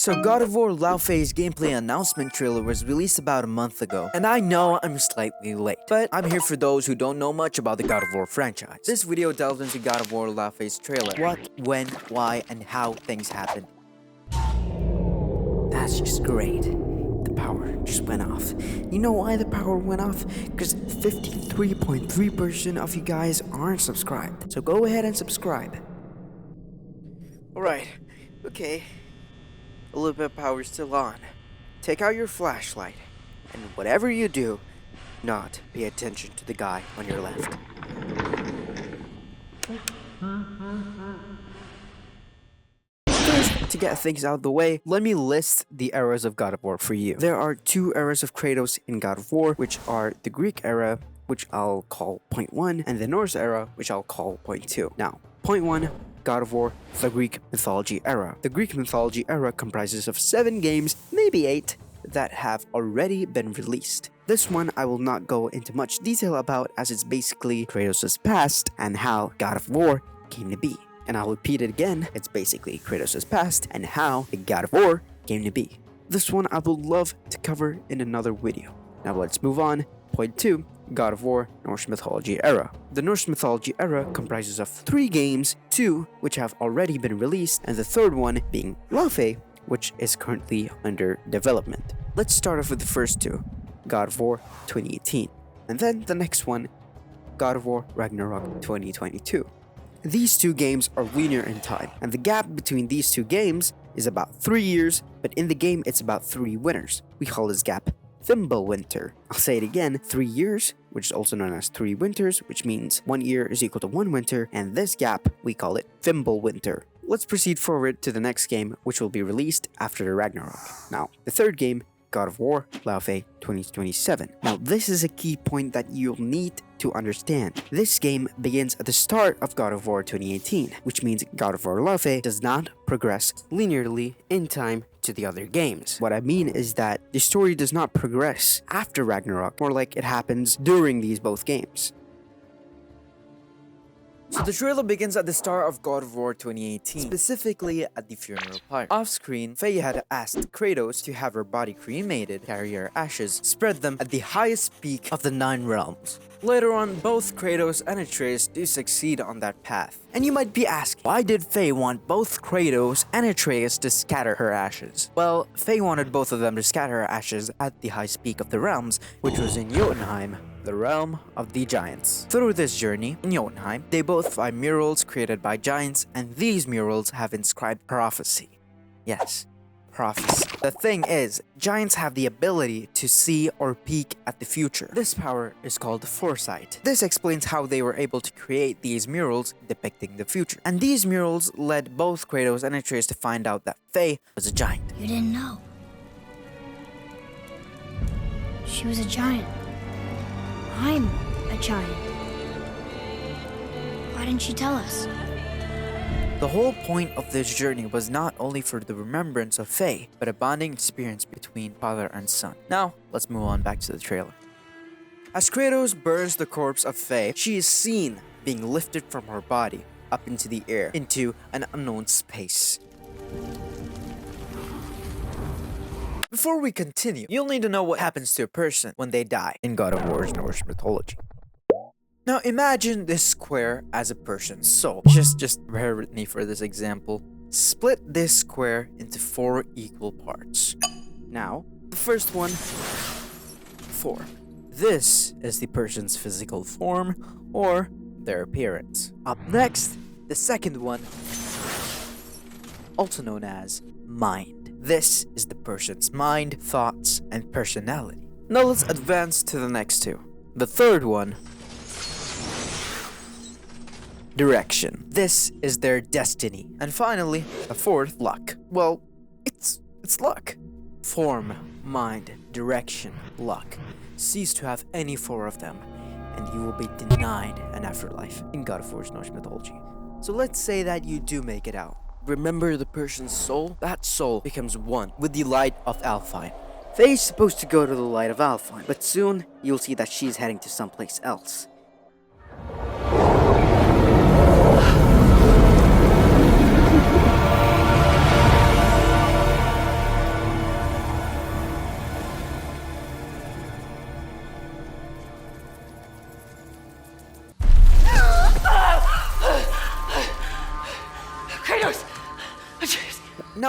So God of War LAUFEY'S gameplay announcement trailer was released about a month ago, and I know I'm slightly late, but I'm here for those who don't know much about the God of War franchise. This video delves into God of War LAUFEY'S trailer, what, when, why, and how things happened. That's just great. The power just went off. You know why the power went off? Because 53.3% of you guys aren't subscribed. So go ahead and subscribe. Alright, okay. A little bit of power is still on. Take out your flashlight, and whatever you do, not pay attention to the guy on your left. First, to get things out of the way, let me list the eras of God of War for you. There are two eras of Kratos in God of War, which are the Greek era, which I'll call point 1, and the Norse era, which I'll call point 2. Now, point 1, God of War, the Greek mythology era. The Greek mythology era comprises of 7 games, maybe 8, that have already been released. This one I will not go into much detail about, as it's basically Kratos' past and how God of War came to be. And I'll repeat it again, it's basically Kratos' past and how the God of War came to be. This one I would love to cover in another video. Now let's move on. Point 2. God of War, Norse mythology era. The Norse mythology era comprises of 3 games, 2 which have already been released, and the third one being LAUFEY, which is currently under development. Let's start off with the first 2, God of War 2018, and then the next one, God of War Ragnarok 2022. These 2 games are linear in time, and the gap between these 2 games is about 3 years, but in the game it's about 3 winters. We call this gap Fimbulwinter. I'll say it again, 3 years, which is also known as 3 winters, which means 1 year is equal to 1 winter, and this gap, we call it Fimbulwinter. Let's proceed forward to the next game, which will be released after the Ragnarok. Now, the third game, God of War LAUFEY 2027. Now, this is a key point that you'll need to understand. This game begins at the start of God of War 2018, which means God of War LAUFEY does not progress linearly in time to the other games. What I mean is that the story does not progress after Ragnarok, more like it happens during these both games. So the trailer begins at the start of God of War 2018, specifically at the funeral pyre. Off-screen, Faye had asked Kratos to have her body cremated, carry her ashes, spread them at the highest peak of the 9 realms. Later on, both Kratos and Atreus do succeed on that path. And you might be asking, why did Faye want both Kratos and Atreus to scatter her ashes? Well, Faye wanted both of them to scatter her ashes at the highest peak of the realms, which was in Jotunheim, the realm of the giants. Through this journey, in Jotunheim, they both find murals created by giants, and these murals have inscribed prophecy. Yes, prophecy. The thing is, giants have the ability to see or peek at the future. This power is called foresight. This explains how they were able to create these murals depicting the future. And these murals led both Kratos and Atreus to find out that Faye was a giant. You didn't know. She was a giant. I'm a giant. Why didn't she tell us? The whole point of this journey was not only for the remembrance of Faye, but a bonding experience between father and son. Now, let's move on back to the trailer. As Kratos burns the corpse of Faye, she is seen being lifted from her body up into the air, into an unknown space. Before we continue, you'll need to know what happens to a person when they die in God of War's Norse mythology. Now imagine this square as a person's soul. Just bear with me for this example. Split this square into 4 equal parts. Now, the first one, form. This is the person's physical form or their appearance. Up next, the second one, also known as mind. This is the person's mind, thoughts, and personality. Now let's advance to the next 2. The third one, direction. This is their destiny. And finally, the fourth, luck. Well, it's luck. Form, mind, direction, luck. Cease to have any 4 of them, and you will be denied an afterlife in God of War's Norse mythology. So let's say that you do make it out. Remember the person's soul? That soul becomes one with the light of Alfheim. Faye's supposed to go to the light of Alfheim, but soon you'll see that she's heading to someplace else.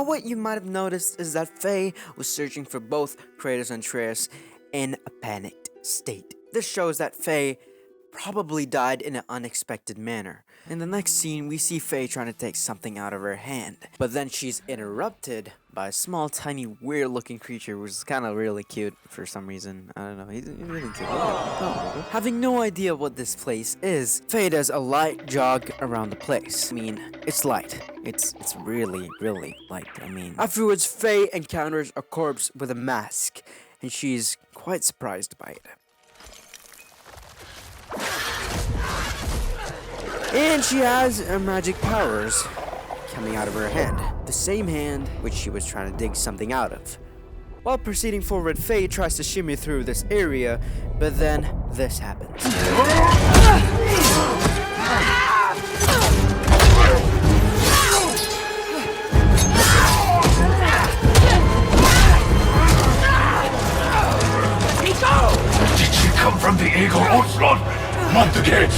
Now what you might have noticed is that Faye was searching for both Kratos and Atreus in a panicked state. This shows that Faye probably died in an unexpected manner. In the next scene, we see Faye trying to take something out of her hand, but then she's interrupted by a small, tiny, weird-looking creature, which is kind of really cute for some reason. I don't know, he's really cute. Having no idea what this place is, Faye does a light jog around the place. I mean, it's light. It's really, really light. I mean, afterwards, Faye encounters a corpse with a mask, and she's quite surprised by it. And she has magic powers coming out of her hand. The same hand which she was trying to dig something out of. While proceeding forward, Faye tries to shimmy through this area, but then this happens. Did she come from the Eagle Onslaught? Not the gates.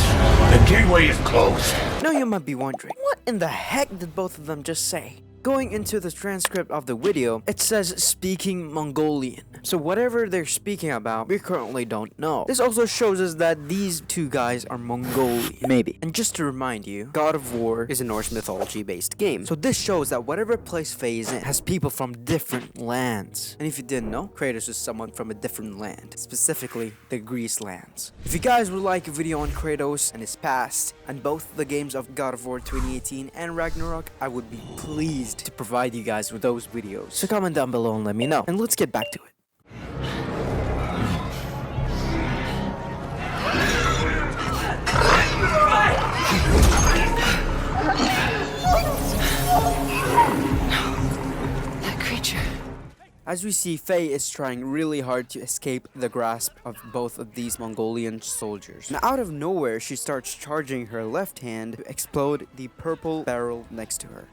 The gateway is closed. Now you might be wondering, what in the heck did both of them just say? Going into the transcript of the video, it says speaking Mongolian. So whatever they're speaking about, we currently don't know. This also shows us that these two guys are Mongolian. Maybe. And just to remind you, God of War is a Norse mythology based game. So this shows that whatever place Faye is in has people from different lands. And if you didn't know, Kratos is someone from a different land. Specifically, the Greece lands. If you guys would like a video on Kratos and his past, and both the games of God of War 2018 and Ragnarok, I would be pleased to provide you guys with those videos. So comment down below and let me know. And let's get back to it. That creature. As we see, Faye is trying really hard to escape the grasp of both of these Mongolian soldiers. Now, out of nowhere, she starts charging her left hand to explode the purple barrel next to her.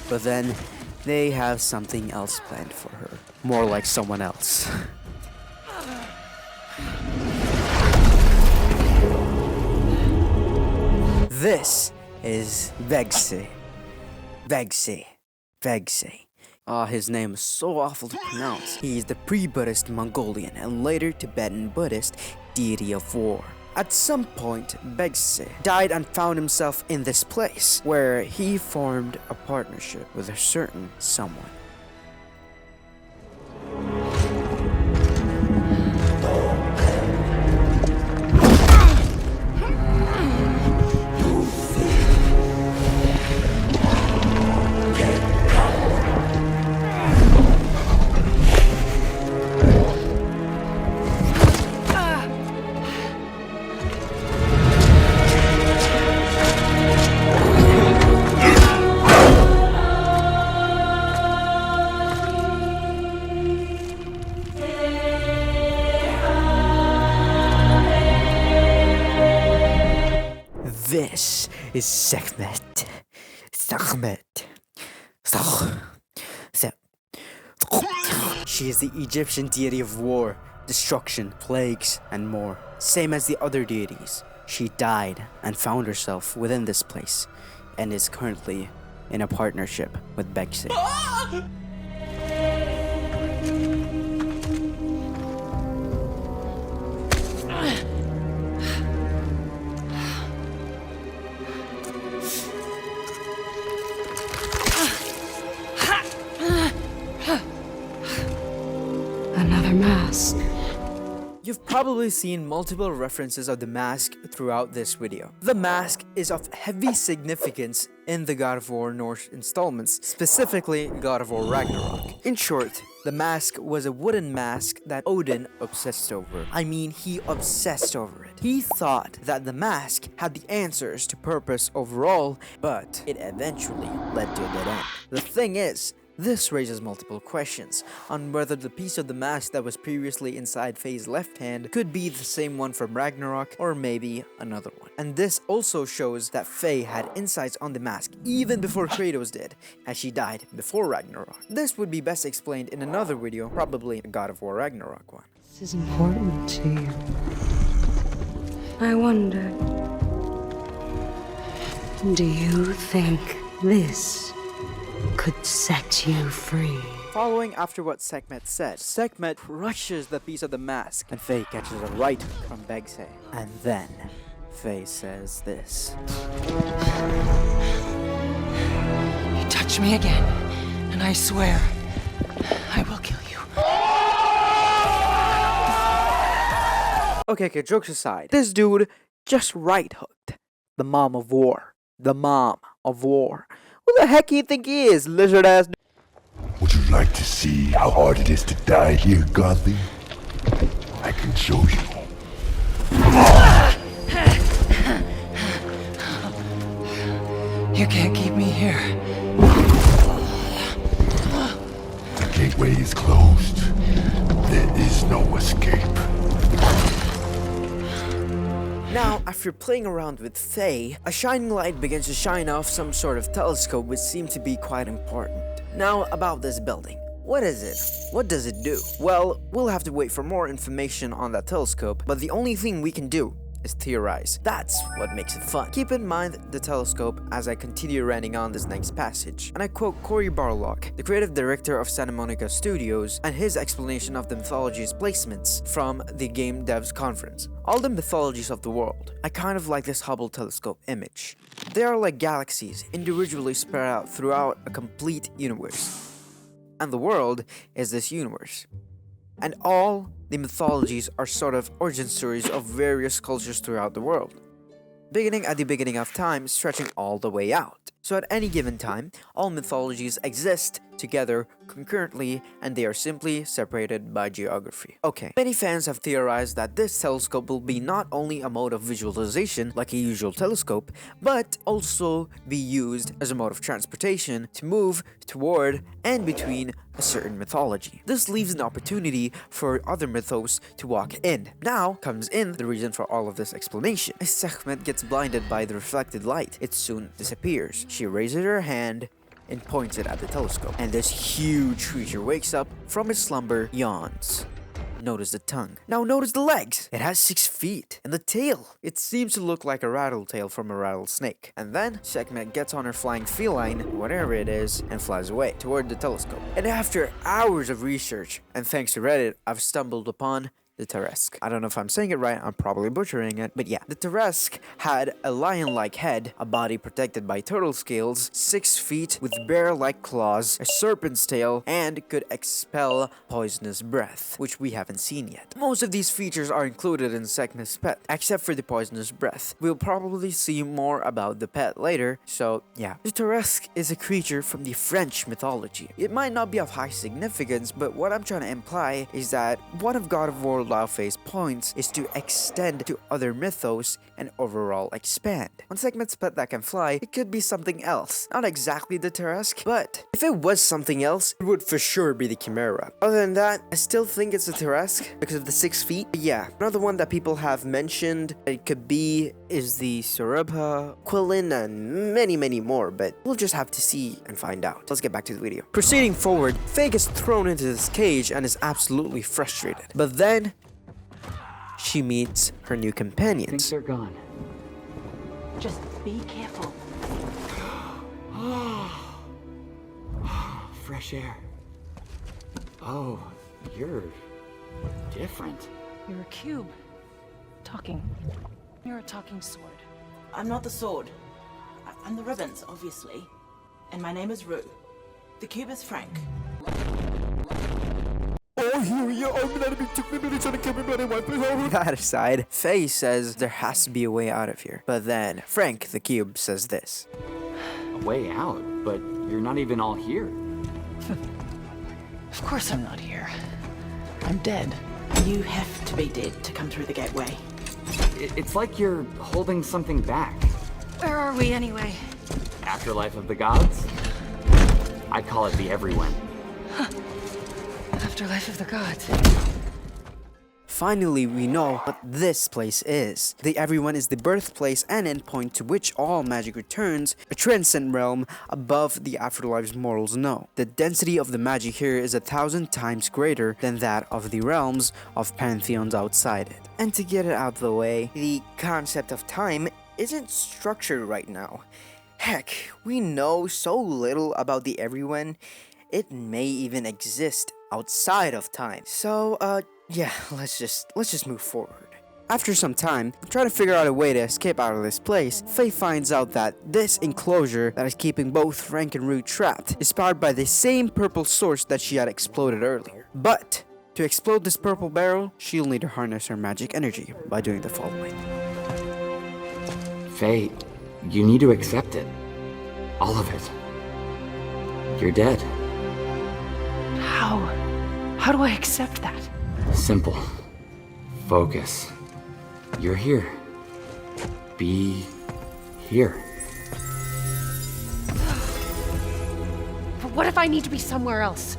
But then, they have something else planned for her. More like someone else. This is Vegse. His name is so awful to pronounce. He is the pre-Buddhist Mongolian and later Tibetan Buddhist deity of war. At some point, Vegse died and found himself in this place, where he formed a partnership with a certain someone. This is Sekhmet. She is the Egyptian deity of war, destruction, plagues, and more. Same as the other deities, she died and found herself within this place, and is currently in a partnership with Vegse. Another mask. You've probably seen multiple references of the mask throughout this video. The mask is of heavy significance in the God of War Norse installments, specifically God of War Ragnarok. In short, the mask was a wooden mask that Odin obsessed over. I mean, he obsessed over it. He thought that the mask had the answers to purpose overall, but it eventually led to a dead end. The thing is, this raises multiple questions on whether the piece of the mask that was previously inside Faye's left hand could be the same one from Ragnarok or maybe another one. And this also shows that Faye had insights on the mask even before Kratos did, as she died before Ragnarok. This would be best explained in another video, probably a God of War Ragnarok one. This is important to you. I wonder, do you think this could set you free? Following after what Sekhmet said, Sekhmet crushes the piece of the mask, and Faye catches a right hook from Begse. And then, Faye says this. You touch me again, and I swear, I will kill you. Okay, jokes aside, this dude just right hooked the mom of war. The mom of war. Who the heck do you think he is, lizard ass? Would you like to see how hard it is to die here, Godly? I can show you. You can't keep me here. The gateway is closed. There is no escape. Now, after playing around with Faye, a shining light begins to shine off some sort of telescope which seemed to be quite important. Now, about this building. What is it? What does it do? Well, we'll have to wait for more information on that telescope, but the only thing we can do is theorize. That's what makes it fun. Keep in mind the telescope as I continue ranting on this next passage. And I quote Cory Barlog, the creative director of Santa Monica Studios, and his explanation of the mythology's placements from the Game Devs Conference. All the mythologies of the world. I kind of like this Hubble telescope image. They are like galaxies, individually spread out throughout a complete universe. And the world is this universe. And all the mythologies are sort of origin stories of various cultures throughout the world, beginning at the beginning of time, stretching all the way out. So at any given time, all mythologies exist together concurrently, and they are simply separated by geography. Okay, many fans have theorized that this telescope will be not only a mode of visualization like a usual telescope, but also be used as a mode of transportation to move toward and between a certain mythology. This leaves an opportunity for other mythos to walk in. Now comes in the reason for all of this explanation. As Sekhmet gets blinded by the reflected light, it soon disappears. She raises her hand and points it at the telescope, and this huge creature wakes up from its slumber, yawns. Notice the tongue. Now notice the legs. It has 6 feet. And the tail. It seems to look like a rattletail from a rattlesnake. And then Sekhmet gets on her flying feline, whatever it is, and flies away toward the telescope. And after hours of research, and thanks to Reddit, I've stumbled upon the Teresk. I don't know if I'm saying it right, I'm probably butchering it, but yeah. The Teresk had a lion-like head, a body protected by turtle scales, 6 feet with bear-like claws, a serpent's tail, and could expel poisonous breath, which we haven't seen yet. Most of these features are included in Sekhmet's pet, except for the poisonous breath. We'll probably see more about the pet later, so yeah. The Teresk is a creature from the French mythology. It might not be of high significance, but what I'm trying to imply is that one of God of War LAUFEY'S points is to extend to other mythos and overall expand. On Sekhmet's pet that can fly, it could be something else. Not exactly the Teresk, but if it was something else, it would for sure be the Chimera. Other than that, I still think it's the Teresk because of the 6 feet. But yeah, another one that people have mentioned it could be is the Sorubha, Quillin, and many more, but we'll just have to see and find out. Let's get back to the video. Proceeding forward, Faye gets thrown into this cage and is absolutely frustrated. But then she meets her new companions. They're gone. Just be careful. Fresh air. Oh, you're different. You're a cube. Talking. You're a talking sword. I'm not the sword. I'm the ribbons, obviously. And my name is Rue. The cube is Frank. That aside, Faye says there has to be a way out of here. But then, Frank, the cube, says this. A way out? But you're not even all here. Of course I'm not here. I'm dead. You have to be dead to come through the gateway. It's like you're holding something back. Where are we anyway? Afterlife of the gods? I call it the everyone. Afterlife of the gods. finally we know what this place is. The Everyone is the birthplace and endpoint to which all magic returns, a transcendent realm above the afterlife's mortals know. The density of the magic here is 1,000 times greater than that of the realms of pantheons outside it. And to get it out of the way, the concept of time isn't structured right now. Heck, we know so little about the Everyone, it may even exist outside of time. So, yeah, let's just move forward. After some time, trying to figure out a way to escape out of this place, Faye finds out that this enclosure that is keeping both Frank and Rue trapped is powered by the same purple source that she had exploded earlier. But to explode this purple barrel, she'll need to harness her magic energy by doing the following. Faye, you need to accept it. All of it. You're dead. How? How do I accept that? Simple. Focus. You're here. Be here. But what if I need to be somewhere else?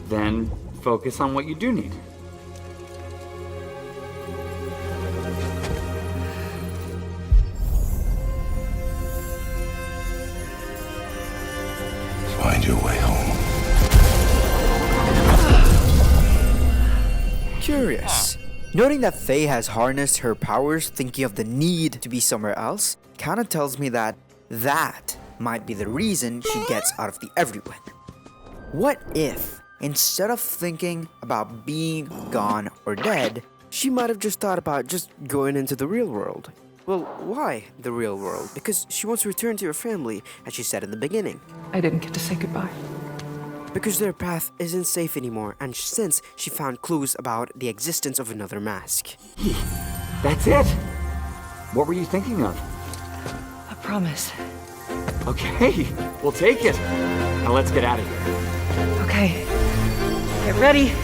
Then focus on what you do need. Find your way home. Curious. Noting that Faye has harnessed her powers thinking of the need to be somewhere else, kinda tells me that might be the reason she gets out of the Everyone. What if, instead of thinking about being gone or dead, she might have just thought about just going into the real world? Well, why the real world? Because she wants to return to her family, as she said in the beginning. I didn't get to say goodbye. Because their path isn't safe anymore, and since she found clues about the existence of another mask. That's it! What were you thinking of? A promise. Okay, we'll take it. Now let's get out of here. Okay. Get ready.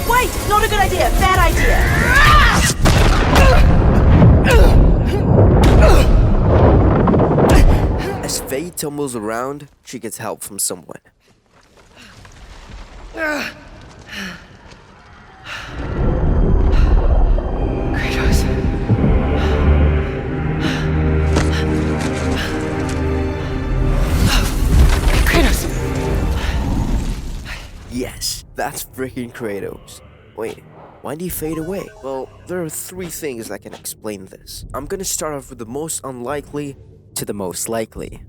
Wait! Not a good idea! Bad idea! As Faye tumbles around, she gets help from someone. Kratos. Kratos! Yes, that's freaking Kratos. Wait, why did he fade away? Well, there are 3 things that can explain this. I'm gonna start off with the most unlikely to the most likely.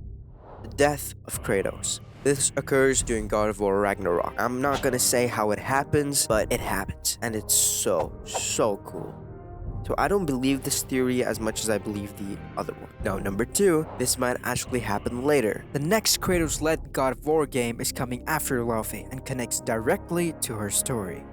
The death of Kratos. This occurs during God of War Ragnarok. I'm not gonna say how it happens, but it happens. And it's so cool. So I don't believe this theory as much as I believe the other one. Now, number 2, this might actually happen later. The next Kratos-led God of War game is coming after Laufey and connects directly to her story.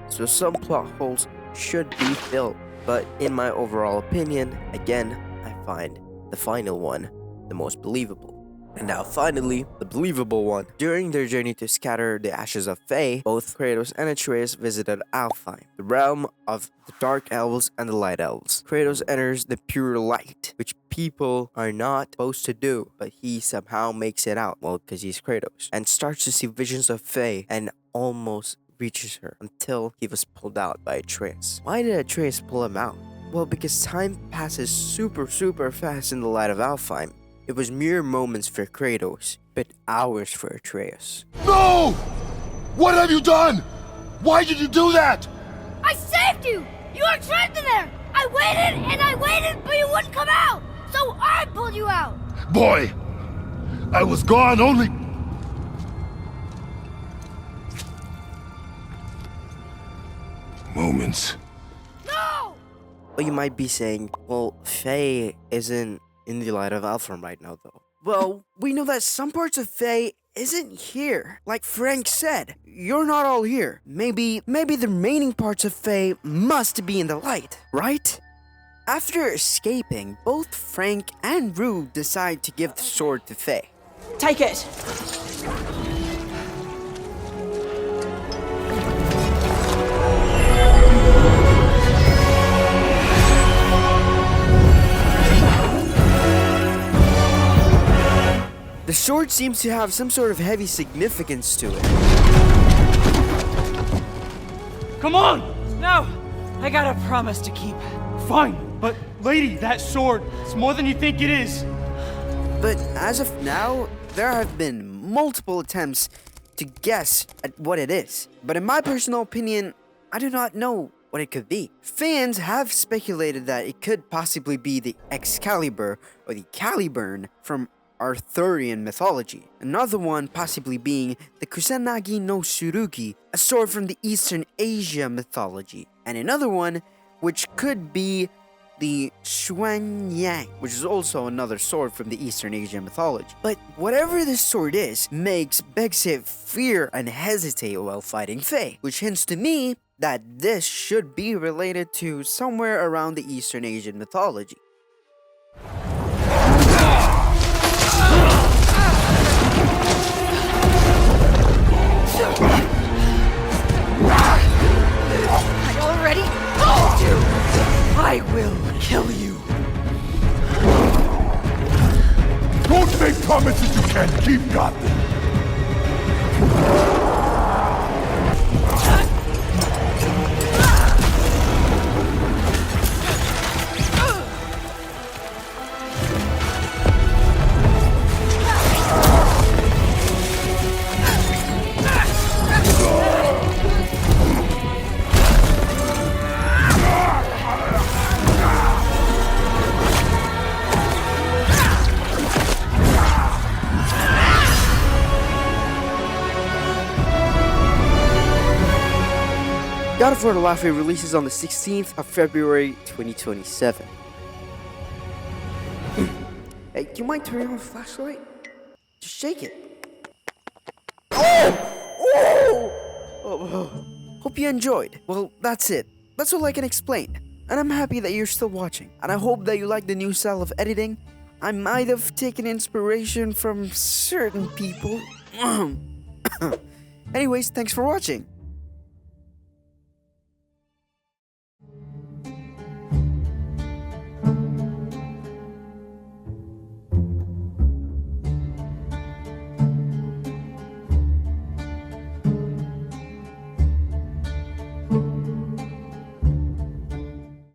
So some plot holes should be filled. But in my overall opinion, again, I find the final one the most believable. And now finally, the believable one. During their journey to scatter the ashes of Faye, both Kratos and Atreus visited Alfheim, the realm of the Dark Elves and the Light Elves. Kratos enters the pure light, which people are not supposed to do, but he somehow makes it out, well, because he's Kratos, and starts to see visions of Faye and almost reaches her until he was pulled out by Atreus. Why did Atreus pull him out? Well, because time passes super fast in the light of Alfheim. It was mere moments for Kratos, but hours for Atreus. No! What have you done? Why did you do that? I saved you! You were trapped in there! I waited and I waited, but you wouldn't come out! So I pulled you out! Boy, I was gone only... moments. No! Well, you might be saying, well, Faye isn't in the light of Alfheim right now, though. Well, we know that some parts of Faye isn't here. Like Frank said, you're not all here. Maybe the remaining parts of Faye must be in the light, right? After escaping, both Frank and Rue decide to give the sword to Faye. Take it! The sword seems to have some sort of heavy significance to it. Come on! No! I got a promise to keep. Fine, but lady, that sword, it's more than you think it is. But as of now, there have been multiple attempts to guess at what it is. But in my personal opinion, I do not know what it could be. Fans have speculated that it could possibly be the Excalibur or the Caliburn from Arthurian mythology. Another one possibly being the Kusanagi no Tsurugi, a sword from the Eastern Asia mythology. And another one which could be the Xuanyang, which is also another sword from the Eastern Asian mythology. But whatever this sword is, makes Begse fear and hesitate while fighting Fae, which hints to me that this should be related to somewhere around the Eastern Asian mythology. I already told you! I will kill you. Don't make promises you can't keep, Gotham. God of War The Laufey releases on the 16th of February 2027. Hey, do you mind turning on the flashlight? Just shake it. Oh! Hope you enjoyed. Well, that's it. That's all I can explain. And I'm happy that you're still watching. And I hope that you like the new style of editing. I might have taken inspiration from certain people. Anyways, thanks for watching.